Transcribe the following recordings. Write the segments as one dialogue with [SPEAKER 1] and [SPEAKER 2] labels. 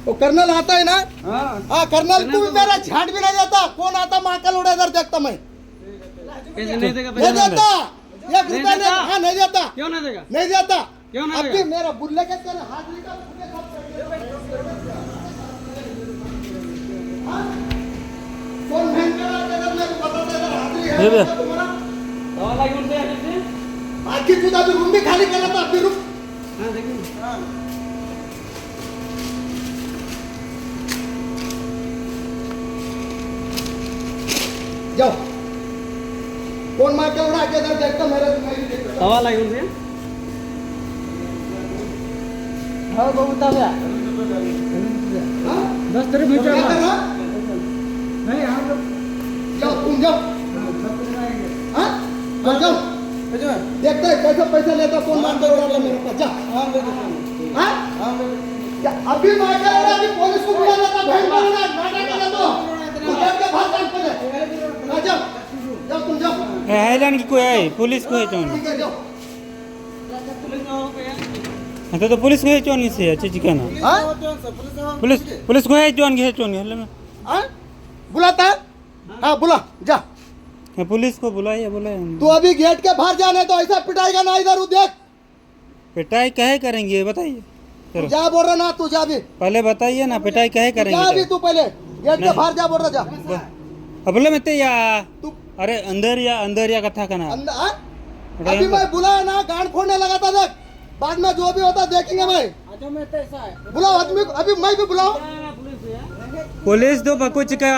[SPEAKER 1] वो कर्नल आता है ना? हाँ कर्नल, तू मेरा झाट भी नहीं देता। कौन आता महाकाल उड़ा इधर देखता मैं।
[SPEAKER 2] कैसे नहीं देगा?
[SPEAKER 1] नहीं देता, 1 रुपया नहीं। हाँ नहीं देता।
[SPEAKER 2] क्यों नहीं देगा?
[SPEAKER 1] नहीं देता।
[SPEAKER 2] क्यों नहीं
[SPEAKER 1] अब
[SPEAKER 2] देगा?
[SPEAKER 1] भी मेरा बुल्ले के तेरे हाथ निकाल। कौन भयंकर आता है इधर, मेरे को बता दे। इधर हाजिरी है तुम्हारा।
[SPEAKER 2] दवा लागी उनसे आने से?
[SPEAKER 1] बाकी तू अभी रूम भी खाली कर लेता। अभी रुक।
[SPEAKER 2] हाँ देखिए।
[SPEAKER 1] जाओ। कौन मार के उड़ा के इधर देखता मेरे देखता।
[SPEAKER 2] दवा लागी उनसे? हाँ बहुत ताजा।
[SPEAKER 1] हाँ?
[SPEAKER 2] 10 तारीख में
[SPEAKER 1] क्या कर रहा?
[SPEAKER 2] नहीं हम लोग
[SPEAKER 1] जाओ तुम जाओ। हाँ? जाओ। देखते हैं कैसे पैसा लेता, कौन मार के उड़ा मेरे पास। जा। हाँ? क्या अभी मार के उड़ा, अभी पुलिस को बुला लेता। बहन मारना नाटक कर दो। तू देख के भाग कर पड़े। हाँ जाओ। जाओ तुम जाओ।
[SPEAKER 3] हाईलैंड की कोई है, पुलिस को है चोन।
[SPEAKER 1] ठीक है जाओ।
[SPEAKER 3] तो पुलिस को है चोन से अच्छी चिकन है।
[SPEAKER 1] हाँ?
[SPEAKER 3] पुलिस को है चोन के हेले में।
[SPEAKER 1] हाँ? बुलाता है? हाँ बुला जा।
[SPEAKER 3] पुलिस को बुलाइए बुलाइए।
[SPEAKER 1] तू अभी गेट के बाहर जाने तो ऐसा पिटाएगा ना इधर देख।
[SPEAKER 3] पिटाई कहे करेंगे बताइए। चलो
[SPEAKER 1] जा बोल रहा ना, तू जा भी।
[SPEAKER 3] पहले बताइए ना पिटाई कहे
[SPEAKER 1] जा भी
[SPEAKER 3] करेंगे।
[SPEAKER 1] तू पहले गेट के बाहर जा, बोल रहा जा।
[SPEAKER 3] अब बोले मैं या
[SPEAKER 1] तू
[SPEAKER 3] अरे अंदर या कथा का ना।
[SPEAKER 1] अंदर हाँ? अभी मैं बुलाया ना, गांड फोड़ने लगा था देख। बाद में जो भी होता देखेंगे मैं। बुलाओ आदमी को, अभी मैं भी बुलाओ।
[SPEAKER 3] पुलिस तो कुछ का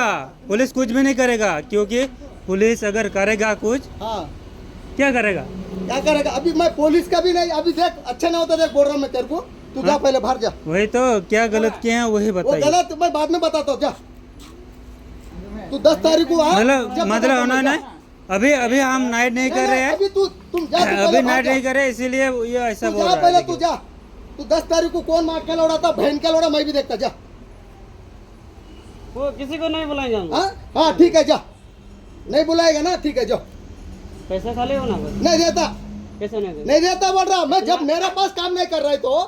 [SPEAKER 3] पुलिस कुछ भी नहीं करेगा, क्योंकि पुलिस अगर करेगा कुछ
[SPEAKER 1] हाँ
[SPEAKER 3] क्या करेगा?
[SPEAKER 1] क्या करेगा? अभी मैं पुलिस का भी नहीं। अभी देख अच्छा नहीं होता देख, बोल रहा हूँ मैं तेरे को। तू जा पहले बाहर जा।
[SPEAKER 3] वही तो क्या गलत किए हैं वही
[SPEAKER 1] वो
[SPEAKER 3] बताइए।
[SPEAKER 1] गलत मैं बाद में बताता हूँ। जा तू 10 तारीख को आ।
[SPEAKER 3] मतलब उन्होंने अभी हम नाइट नहीं कर रहे हैं।
[SPEAKER 1] अभी तुम जा।
[SPEAKER 3] अभी नाइट नहीं कर रहे इसीलिए ये ऐसा बोल रहा
[SPEAKER 1] पहले
[SPEAKER 3] है।
[SPEAKER 1] तू जा। तू 10 तारीख को कौन मार के लौड़ा था, बहन का लौड़ा, मैं भी देखता। जा।
[SPEAKER 2] वो किसी को नहीं बुलाएंगे हम।
[SPEAKER 1] हाँ हाँ ठीक है जा। नहीं बुलाएगा ना, ठीक है जाओ।
[SPEAKER 2] पैसा खाली हो ना?
[SPEAKER 1] नहीं देता।
[SPEAKER 2] कैसे नहीं देगा?
[SPEAKER 1] नहीं देता बोल रहा मैं। जब मेरे पास काम नहीं कर रहा है तो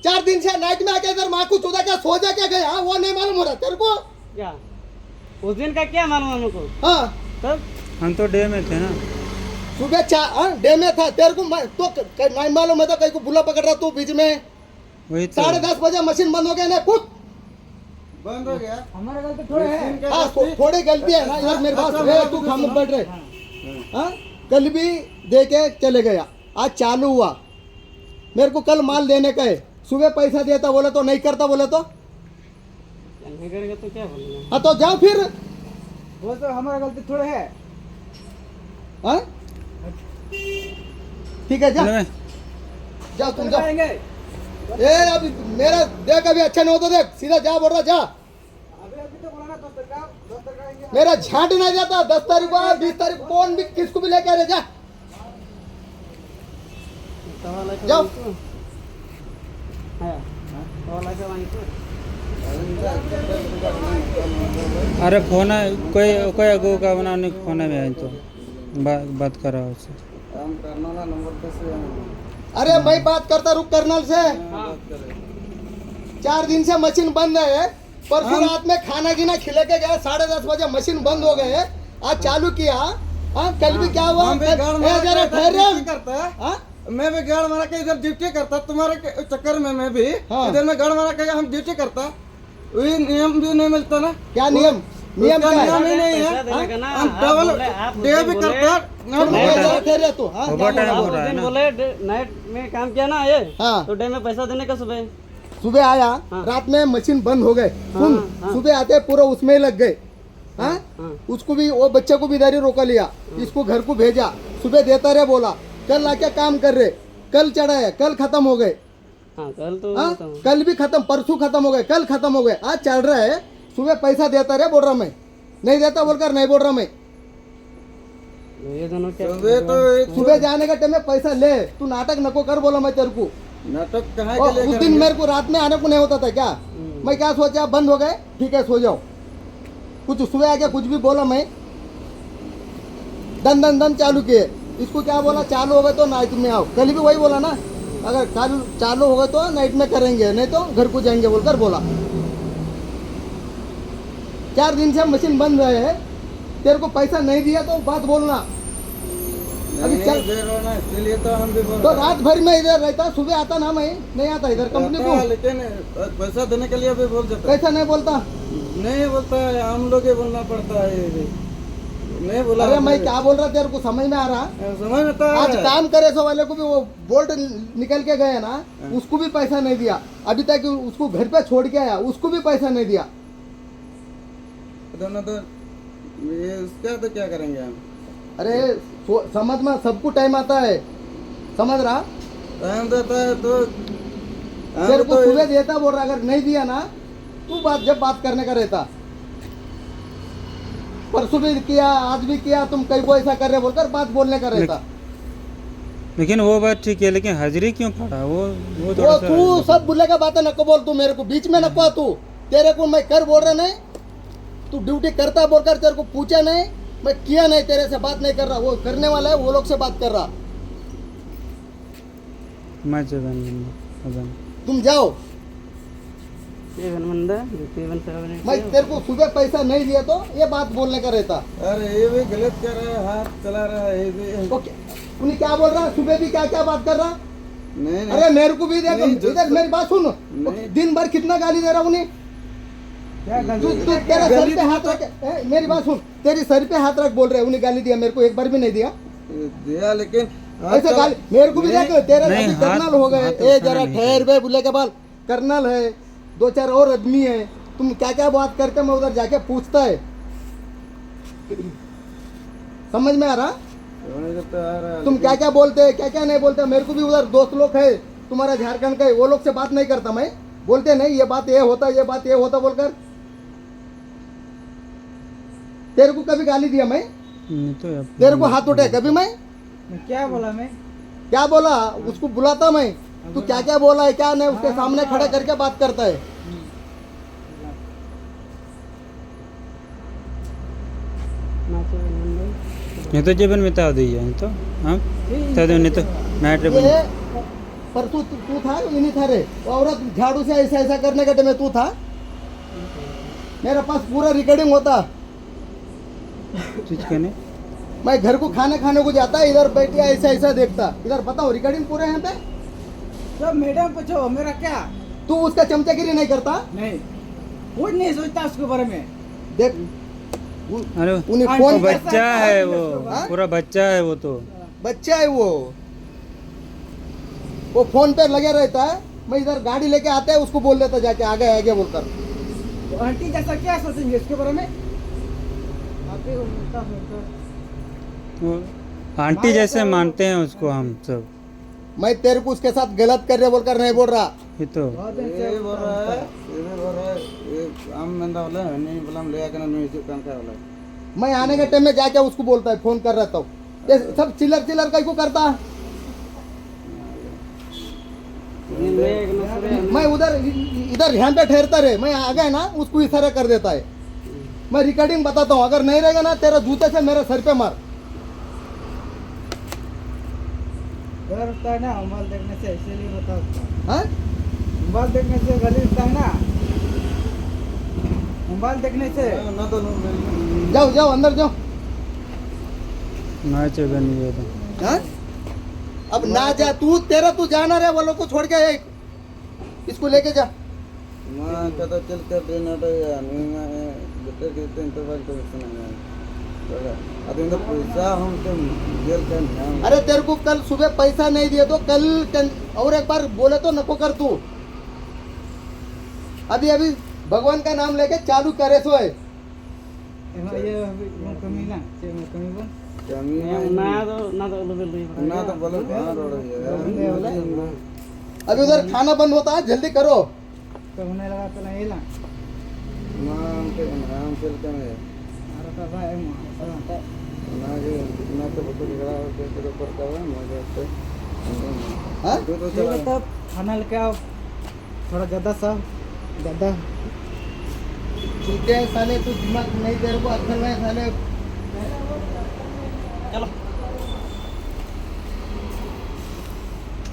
[SPEAKER 1] 4 दिन से नाइट में आके इधर माँ को चुदा क्या सो जा क्या गया, वो नहीं मालूम हो रहा तेरे को?
[SPEAKER 2] क्या उस दिन का क्या मालूम हमको?
[SPEAKER 1] हाँ
[SPEAKER 2] तब
[SPEAKER 3] हम तो डे में थे ना।
[SPEAKER 1] सुबह 4 डे में था तेरे को। मैं तो नहीं मालूम है तो कहीं को बुला पकड़ रहा तू बीच में।
[SPEAKER 3] वही तो
[SPEAKER 1] 10:30 बजे मशीन बंद हो गया ना, खुद
[SPEAKER 2] बंद हो गया। हमारा गलती थोड़े है।
[SPEAKER 1] हाँ थोड़ी गलती है ना यार मेरे पास। तू खामोश बैठ रहे। हाँ कल भी दे के चले गया, आज चालू हुआ। मेरे को कल माल देने का है। सुबह पैसा देता बोले तो नहीं करता बोले तो।
[SPEAKER 2] नहीं करेगा तो क्या बोलेगा?
[SPEAKER 1] हाँ तो जाओ फिर।
[SPEAKER 2] वो तो हमारा गलती थोड़े है।
[SPEAKER 1] हाँ ठीक है जा।
[SPEAKER 3] नहीं,
[SPEAKER 1] जाओ तुम जाओ। ए अभी मेरा देख, अभी अच्छा नहीं होता देख। सीधा जा बोल रहा जा।
[SPEAKER 2] अभी तो बोला ना 10 तारीख आएंगे।
[SPEAKER 1] मेरा झाट नहीं जाता। 10 तारीख को 20 तारीख को कौन भी किसको भी लेके आ रहे। जा जाओ।
[SPEAKER 3] अरे फोन है कोई कोई अगो का बनाने फोन में है तो बात कर रहा हूँ उससे।
[SPEAKER 1] अरे मैं बात करता रुक कर्नल से। 4 दिन से मशीन बंद है। परसों रात में खाना गिना खिले के गया, 10:30 बजे मशीन बंद हो गए। आज चालू किया। हाँ कल भी क्या हुआ? जरा ठहर।
[SPEAKER 4] मैं भी गाड़ मारा के इधर ड्यूटी करता, तुम्हारे चक्कर में मैं भी
[SPEAKER 1] हाँ।
[SPEAKER 4] इधर में गाड़ मारा के हम ड्यूटी करता। वही नियम भी नहीं मिलता ना।
[SPEAKER 1] क्या नियम? नियम क्या है?
[SPEAKER 4] नियम ही नहीं है। हम डबल डे भी करता।
[SPEAKER 1] ठहरे तू। हाँ क्या
[SPEAKER 3] ओवर टाइम
[SPEAKER 1] बोला?
[SPEAKER 3] हो रहा है ना।
[SPEAKER 2] बोले नाइट में काम किया ना ये,
[SPEAKER 1] हाँ।
[SPEAKER 2] तो डे में पैसा देने का सुबह।
[SPEAKER 1] सुबह आया,
[SPEAKER 2] हाँ।
[SPEAKER 1] रात में मशीन बंद हो गए। सुन
[SPEAKER 2] हाँ।
[SPEAKER 1] सुबह आते पूरा उसमें ही लग गए। हाँ
[SPEAKER 2] हाँ।
[SPEAKER 1] उसको भी, वो बच्चे को भी इधर ही रोका लिया। इसको घर को भेजा। सुबह देता रहे, बोला कल आके काम कर रहे। कल चढ़ाए, कल खत्म हो गए।
[SPEAKER 2] हाँ कल तो
[SPEAKER 1] हाँ कल भी खत्म, परसों खत्म हो गए, कल खत्म हो गए, आज चल रहा है। सुबह पैसा देता रहे, बोल रहा मैं नहीं देता बोलकर नहीं बोल रहा मैं।
[SPEAKER 2] ये दोनों क्या?
[SPEAKER 1] सुबह जाने का टाइम में पैसा ले। तू नाटक नको कर, बोला मैं तेरे को।
[SPEAKER 4] नाटक कहाँ
[SPEAKER 1] और
[SPEAKER 4] के लिए
[SPEAKER 1] उस दिन मेरे को रात में आने को नहीं होता था क्या? मैं क्या सोचा, बंद हो गए, ठीक है सो जाओ। कुछ सुबह आके कुछ भी बोला मैं, दन दन दन चालू किए। इसको क्या बोला, चालू हो गए तो नाइट में आओ। कल भी वही बोला ना, अगर चालू हो गए तो नाइट में करेंगे, नहीं तो घर को जाएंगे बोलकर बोला। 4 दिन से मशीन बंद है, तेरे को पैसा नहीं दिया तो बात बोलना। अभी
[SPEAKER 2] नहीं
[SPEAKER 1] चल
[SPEAKER 2] दे रहा ना, इसलिए तो हम भी बोल
[SPEAKER 1] तो
[SPEAKER 2] रहे हैं।
[SPEAKER 1] रात भर में इधर रहता, सुबह आता ना, मैं नहीं आता इधर कंपनी
[SPEAKER 2] आता है,
[SPEAKER 1] को।
[SPEAKER 2] लेकिन पैसा देने के लिए भी बोल देता है।
[SPEAKER 1] कैसा नहीं बोलता?
[SPEAKER 2] नहीं बोलता है, हम लोग ही बोलना पड़ता है ये भी। नहीं बोला
[SPEAKER 1] अरे मैं क्या बोल रहा तेरे को समझ में आ रहा?
[SPEAKER 2] समझ में तो आ
[SPEAKER 1] आज
[SPEAKER 2] रहा है।
[SPEAKER 1] काम करे सो वाले को भी वो बोल्ट निकल के गए ना, उसको भी पैसा नहीं दिया। अभी तक उसको घर पे छोड़ के आया, उसको भी पैसा नहीं दिया।
[SPEAKER 2] दोनों तो ये उसका तो क्या करेंगे हम?
[SPEAKER 1] अरे समझ में, सबको टाइम आता है, समझ रहा?
[SPEAKER 2] टाइम देता है तो हम
[SPEAKER 1] तेरे को
[SPEAKER 2] तो
[SPEAKER 1] सुबह देता, बोल रहा अगर नहीं दिया ना तू जब बात करने का रहता। परसों भी किया, आज भी किया, तुम कई को ऐसा कर रहे बोलकर बात बोलने का रहता।
[SPEAKER 3] लेकिन वो बात ठीक है, लेकिन हाजिरी क्यों पड़ा? वो
[SPEAKER 1] वो
[SPEAKER 3] थोड़ा सा
[SPEAKER 1] तू सब बोलेगा बातें नको बोल, तू मेरे को बीच में नको आ तू। तेरे को मैं कर बोल रहा नहीं, तू ड्यूटी करता बोलकर तेरे को पूछा नहीं, मैं किया नहीं, तेरे से बात नहीं कर रहा। वो करने वाला है, वो लोग से बात कर रहा। तुम जाओ, मैं तेरे को सुबह पैसा नहीं दिया तो ये बात बोलने का रहता।
[SPEAKER 2] अरे ये भी गलत कर रहा है, हाथ चला रहा है ये भी।
[SPEAKER 1] तो उन्हें क्या बोल रहा? सुबह भी क्या क्या बात कर रहा?
[SPEAKER 2] नहीं
[SPEAKER 1] अरे मेरे को भी देख,
[SPEAKER 2] नहीं,
[SPEAKER 1] इधर मेरी बात सुन।
[SPEAKER 2] नहीं।
[SPEAKER 1] दिन भर कितना गाली दे रहा उन्हें? तू तेरा सर पे हाथ रख, मेरी बात सुन, तेरी सर पे हाथ रख बोल रहे, उन्हें गाली दिया, मेरे को एक बार भी नहीं दिया।
[SPEAKER 2] दिया लेकिन
[SPEAKER 1] ऐसे गाली मेरे को भी देख, तेरे
[SPEAKER 3] नहीं,
[SPEAKER 1] अभी
[SPEAKER 3] हाथ-
[SPEAKER 1] कर्नल हो गए,
[SPEAKER 3] हाथ
[SPEAKER 1] ए
[SPEAKER 3] उठाना
[SPEAKER 1] जरा
[SPEAKER 3] नहीं
[SPEAKER 1] ठहर बे, बुले के बाल कर्नल है, 2-4 और आदमी है, तुम क्या क्या बात करके मैं उधर जाके पूछता है। समझ में आ रहा?
[SPEAKER 2] समझ तो आ रहा है,
[SPEAKER 1] तुम क्या क्या बोलते हैं, क्या क्या नहीं बोलते? मेरे को भी उधर दोस्त लोग है तुम्हारा झारखंड का, वो लोग से बात नहीं करता मैं, बोलते नहीं ये बात ये होता, ये बात ये होता बोलकर। तेरे को कभी गाली दिया मैं?
[SPEAKER 3] नहीं तो अब
[SPEAKER 1] तेरे को हाथ उठे कभी मैं?
[SPEAKER 2] क्या बोला मैं?
[SPEAKER 1] क्या बोला? उसको बुलाता मैं, तू क्या क्या बोला है क्या नहीं, उसके सामने खड़े करके बात करता है।
[SPEAKER 3] नहीं तो जीवन में ताव दी है तो हाँ ताव नहीं तो नाइट रे
[SPEAKER 1] ये पर तू था ये नहीं था रे, वो औरत झाड़ू से ऐसा ऐसा करने के टाइम में तू था। मेरे पास पूरा रिकॉर्डिंग होता।
[SPEAKER 3] चीज करने
[SPEAKER 1] मैं घर को खाने को जाता, इधर बैठ के ऐसा ऐसा देखता, इधर बताओ रिकॉर्डिंग पूरे हैं पे।
[SPEAKER 2] तो मैडम पूछो मेरा क्या?
[SPEAKER 1] तू उसका चमचागिरी नहीं करता?
[SPEAKER 2] नहीं, कुछ नहीं सोचता उसके बारे में।
[SPEAKER 1] देख
[SPEAKER 3] अरे
[SPEAKER 1] उन्हें
[SPEAKER 2] हाँ,
[SPEAKER 3] वो
[SPEAKER 1] फोन
[SPEAKER 2] बच-
[SPEAKER 3] बच्चा है, वो
[SPEAKER 1] हाँ?
[SPEAKER 3] पूरा बच्चा है वो तो।
[SPEAKER 1] बच्चा है वो फोन पे लगे रहता है। मैं इधर गाड़ी लेके आता है, उसको बोल देता जाके आगे आगे बोलकर।
[SPEAKER 2] तो आंटी जैसा क्या सोचेंगे इसके बारे में?
[SPEAKER 3] वो आंटी जैसे मानते हैं उसको हम सब।
[SPEAKER 1] मैं तेरे को उसके साथ गलत कर रहे बोलकर नहीं बोल रहा।
[SPEAKER 3] ये तो
[SPEAKER 2] ये बोल रहा है, ये भी बोल रहा है, ये आम बंदा वाला है, नहीं बोला हम ले आकर ना नहीं कान का वाला है।
[SPEAKER 1] मैं आने के टाइम में जाके उसको बोलता है, फोन कर रहता हूँ। ये सब चिल्लर चिल्लर कहीं को करता है। मैं उधर इधर यहाँ पे ठहरता रहे, मैं आ गया ना उसको इशारा कर देता है। मैं रिकॉर्डिंग बताता हूँ, अगर नहीं रहेगा ना तेरा जूते से मेरे सर पे मार।
[SPEAKER 2] डर होता है ना मोबाइल देखने से, इसीलिए होता है।
[SPEAKER 1] हाँ?
[SPEAKER 2] मोबाइल देखने से गली होता है ना, मोबाइल देखने से। ना तो
[SPEAKER 1] जाओ जाओ अंदर जाओ।
[SPEAKER 3] नाच बनी है तो
[SPEAKER 1] हाँ? अब ना जा तू, तेरा तू जाना रे, वालों को छोड़ के इसको लेके जा।
[SPEAKER 2] मां कदा चल कर देना तो यार मैं बेटे कहते हैं तो बात तो सुना है। अभी तो पैसा हम तो जेल का नाम।
[SPEAKER 1] अरे तेरे को कल सुबह पैसा नहीं दिया तो कल और एक बार बोले तो नको कर तू। अभी अभी भगवान का नाम लेके चालू करे सो है।
[SPEAKER 2] ये कमी ना, कमी बन कमी ना तो बोलो बाहर हो रही है।
[SPEAKER 1] अभी उधर खाना बंद होता है, जल्दी करो।
[SPEAKER 2] तो होने लगा तो नहीं ला नाम के नाम चलते हैं। अरे तो भाई ना तो बहुत निकला के ऊपर का है मजा से।
[SPEAKER 1] हाँ?
[SPEAKER 2] तो चला खाना लेके आओ, थोड़ा ज़्यादा सा ज़्यादा।
[SPEAKER 1] ठीक है साले, तू दिमाग नहीं तेरे को अक्ल में साले। चलो